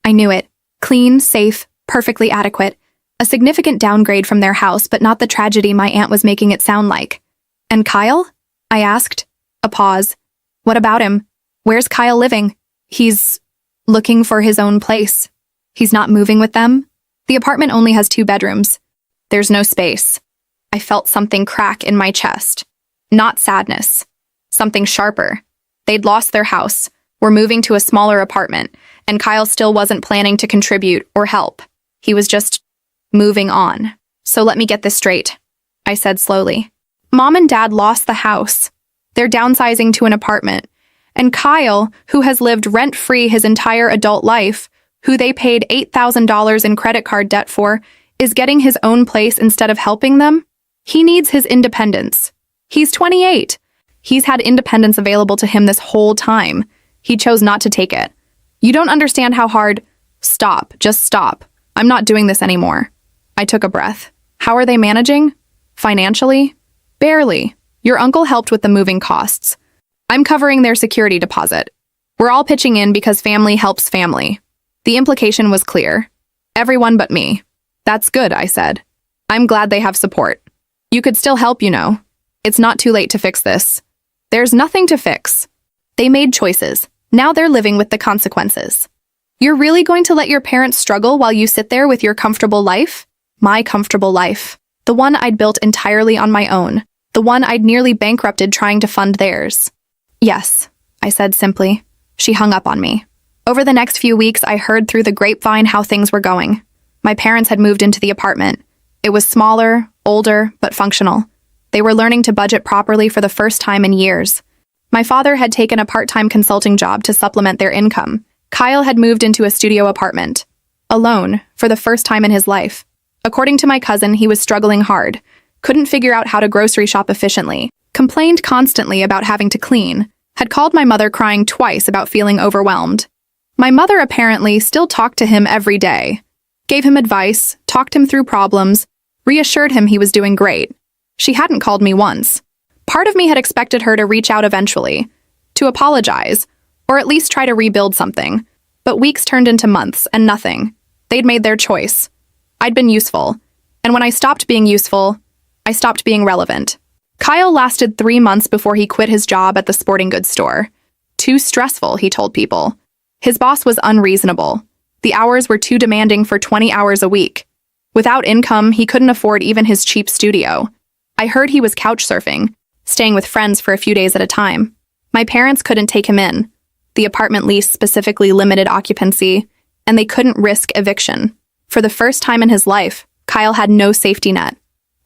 I knew it. Clean, safe, perfectly adequate. A significant downgrade from their house, but not the tragedy my aunt was making it sound like. And Kyle? I asked. A pause. What about him? Where's Kyle living? He's looking for his own place. He's not moving with them? The apartment only has 2 bedrooms. There's no space. I felt something crack in my chest. Not sadness. Something sharper. They'd lost their house, were moving to a smaller apartment, and Kyle still wasn't planning to contribute or help. He was just moving on. So let me get this straight, I said slowly. Mom and Dad lost the house. They're downsizing to an apartment. And Kyle, who has lived rent-free his entire adult life, who they paid $8,000 in credit card debt for, is getting his own place instead of helping them? He needs his independence. He's 28. He's had independence available to him this whole time. He chose not to take it. You don't understand how hard... Stop. Just stop. I'm not doing this anymore. I took a breath. How are they managing? Financially? Barely. Your uncle helped with the moving costs. I'm covering their security deposit. We're all pitching in because family helps family. The implication was clear. Everyone but me. That's good, I said. I'm glad they have support. You could still help, you know. It's not too late to fix this. There's nothing to fix. They made choices. Now they're living with the consequences. You're really going to let your parents struggle while you sit there with your comfortable life? My comfortable life. The one I'd built entirely on my own. The one I'd nearly bankrupted trying to fund theirs. Yes, I said simply. She hung up on me. Over the next few weeks, I heard through the grapevine how things were going. My parents had moved into the apartment. It was smaller, older, but functional. They were learning to budget properly for the first time in years. My father had taken a part-time consulting job to supplement their income. Kyle had moved into a studio apartment. Alone, for the first time in his life. According to my cousin, he was struggling hard. Couldn't figure out how to grocery shop efficiently. Complained constantly about having to clean. Had called my mother crying twice about feeling overwhelmed. My mother apparently still talked to him every day. Gave him advice, talked him through problems, reassured him he was doing great. She hadn't called me once. Part of me had expected her to reach out eventually, to apologize, or at least try to rebuild something. But weeks turned into months, and nothing. They'd made their choice. I'd been useful. And when I stopped being useful, I stopped being relevant. Kyle lasted 3 months before he quit his job at the sporting goods store. Too stressful, he told people. His boss was unreasonable. The hours were too demanding for 20 hours a week. Without income, he couldn't afford even his cheap studio. I heard he was couch surfing, staying with friends for a few days at a time. My parents couldn't take him in. The apartment lease specifically limited occupancy, and they couldn't risk eviction. For the first time in his life, Kyle had no safety net.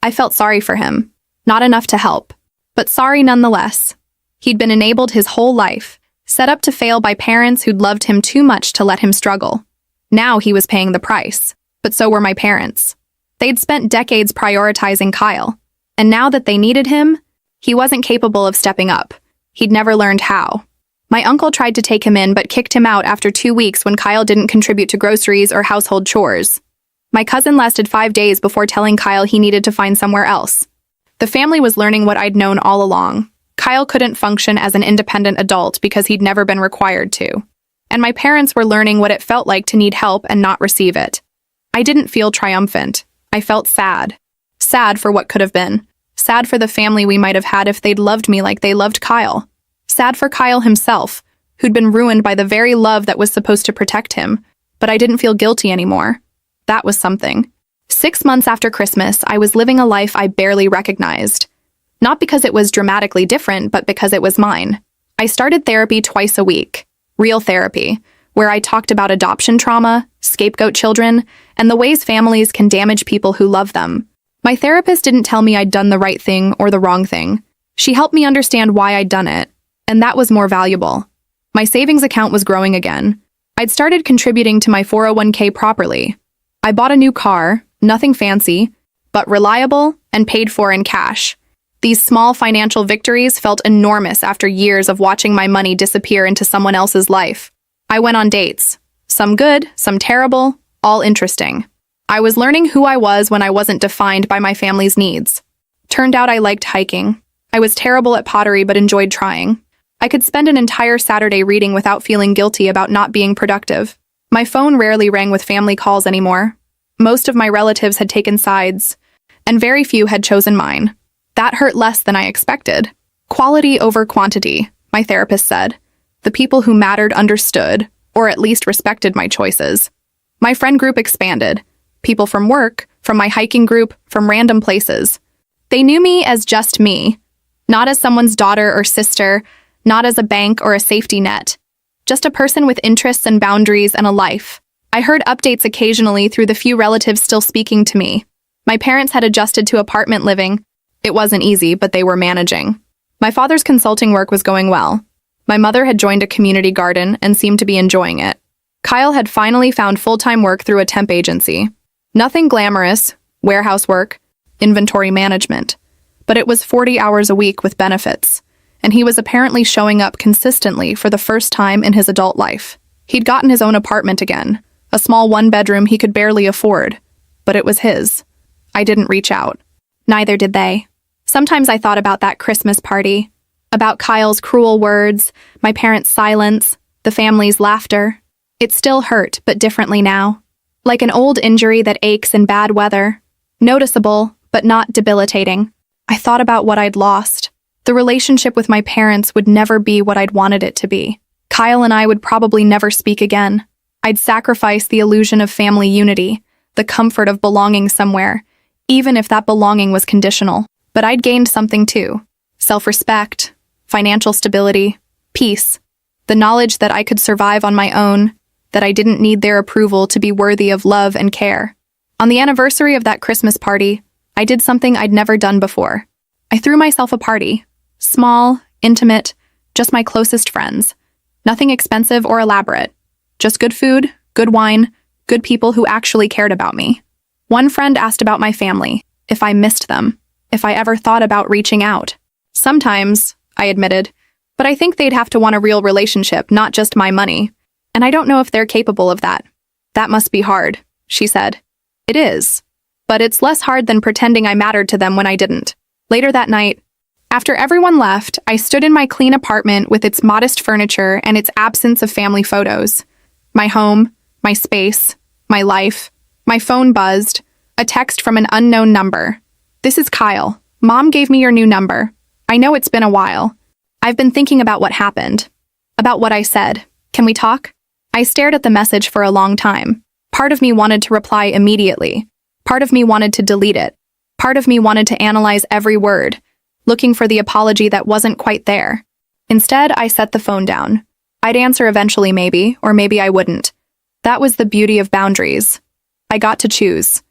I felt sorry for him. Not enough to help, but sorry nonetheless. He'd been enabled his whole life, set up to fail by parents who'd loved him too much to let him struggle. Now he was paying the price, but so were my parents. They'd spent decades prioritizing Kyle, and now that they needed him, he wasn't capable of stepping up. He'd never learned how. My uncle tried to take him in but kicked him out after 2 weeks when Kyle didn't contribute to groceries or household chores. My cousin lasted 5 days before telling Kyle he needed to find somewhere else. The family was learning what I'd known all along. Kyle couldn't function as an independent adult because he'd never been required to. And my parents were learning what it felt like to need help and not receive it. I didn't feel triumphant. I felt sad. Sad for what could have been. Sad for the family we might have had if they'd loved me like they loved Kyle. Sad for Kyle himself, who'd been ruined by the very love that was supposed to protect him. But I didn't feel guilty anymore. That was something. 6 months after Christmas, I was living a life I barely recognized. Not because it was dramatically different, but because it was mine. I started therapy twice a week. Real therapy, where I talked about adoption trauma, scapegoat children, and the ways families can damage people who love them. My therapist didn't tell me I'd done the right thing or the wrong thing. She helped me understand why I'd done it, and that was more valuable. My savings account was growing again. I'd started contributing to my 401k properly. I bought a new car, nothing fancy, but reliable and paid for in cash. These small financial victories felt enormous after years of watching my money disappear into someone else's life. I went on dates. Some good, some terrible, all interesting. I was learning who I was when I wasn't defined by my family's needs. Turned out I liked hiking. I was terrible at pottery but enjoyed trying. I could spend an entire Saturday reading without feeling guilty about not being productive. My phone rarely rang with family calls anymore. Most of my relatives had taken sides, and very few had chosen mine. That hurt less than I expected. Quality over quantity, my therapist said. The people who mattered understood, or at least respected my choices. My friend group expanded. People from work, from my hiking group, from random places. They knew me as just me, not as someone's daughter or sister, not as a bank or a safety net. Just a person with interests and boundaries and a life. I heard updates occasionally through the few relatives still speaking to me. My parents had adjusted to apartment living. It wasn't easy, but they were managing. My father's consulting work was going well. My mother had joined a community garden and seemed to be enjoying it. Kyle had finally found full-time work through a temp agency. Nothing glamorous, warehouse work, inventory management. But it was 40 hours a week with benefits, and he was apparently showing up consistently for the first time in his adult life. He'd gotten his own apartment again, a small one-bedroom he could barely afford, but it was his. I didn't reach out. Neither did they. Sometimes I thought about that Christmas party, about Kyle's cruel words, my parents' silence, the family's laughter. It still hurt, but differently now. Like an old injury that aches in bad weather. Noticeable, but not debilitating. I thought about what I'd lost. The relationship with my parents would never be what I'd wanted it to be. Kyle and I would probably never speak again. I'd sacrifice the illusion of family unity, the comfort of belonging somewhere, even if that belonging was conditional. But I'd gained something too. Self-respect, financial stability, peace, the knowledge that I could survive on my own, that I didn't need their approval to be worthy of love and care. On the anniversary of that Christmas party, I did something I'd never done before. I threw myself a party. Small, intimate, just my closest friends. Nothing expensive or elaborate. Just good food, good wine, good people who actually cared about me. One friend asked about my family, if I missed them, if I ever thought about reaching out. Sometimes, I admitted, but I think they'd have to want a real relationship, not just my money. And I don't know if they're capable of that. That must be hard, she said. It is. But it's less hard than pretending I mattered to them when I didn't. Later that night, after everyone left, I stood in my clean apartment with its modest furniture and its absence of family photos. My home, my space, my life. My phone buzzed. A text from an unknown number. This is Kyle. Mom gave me your new number. I know it's been a while. I've been thinking about what happened. About what I said. Can we talk? I stared at the message for a long time. Part of me wanted to reply immediately. Part of me wanted to delete it. Part of me wanted to analyze every word, looking for the apology that wasn't quite there. Instead, I set the phone down. I'd answer eventually maybe, or maybe I wouldn't. That was the beauty of boundaries. I got to choose.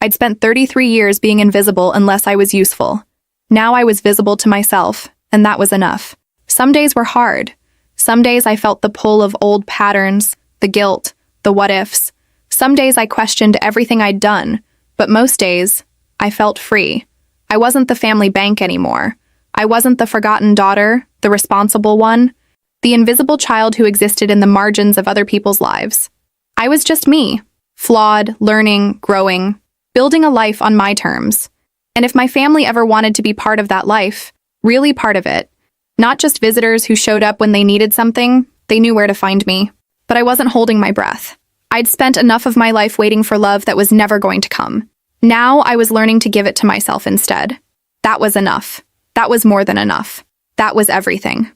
I'd spent 33 years being invisible unless I was useful. Now I was visible to myself, and that was enough. Some days were hard. Some days I felt the pull of old patterns, the guilt, the what-ifs. Some days I questioned everything I'd done, but most days, I felt free. I wasn't the family bank anymore. I wasn't the forgotten daughter, the responsible one, the invisible child who existed in the margins of other people's lives. I was just me, flawed, learning, growing, building a life on my terms. And if my family ever wanted to be part of that life, really part of it, not just visitors who showed up when they needed something, they knew where to find me. But I wasn't holding my breath. I'd spent enough of my life waiting for love that was never going to come. Now I was learning to give it to myself instead. That was enough. That was more than enough. That was everything.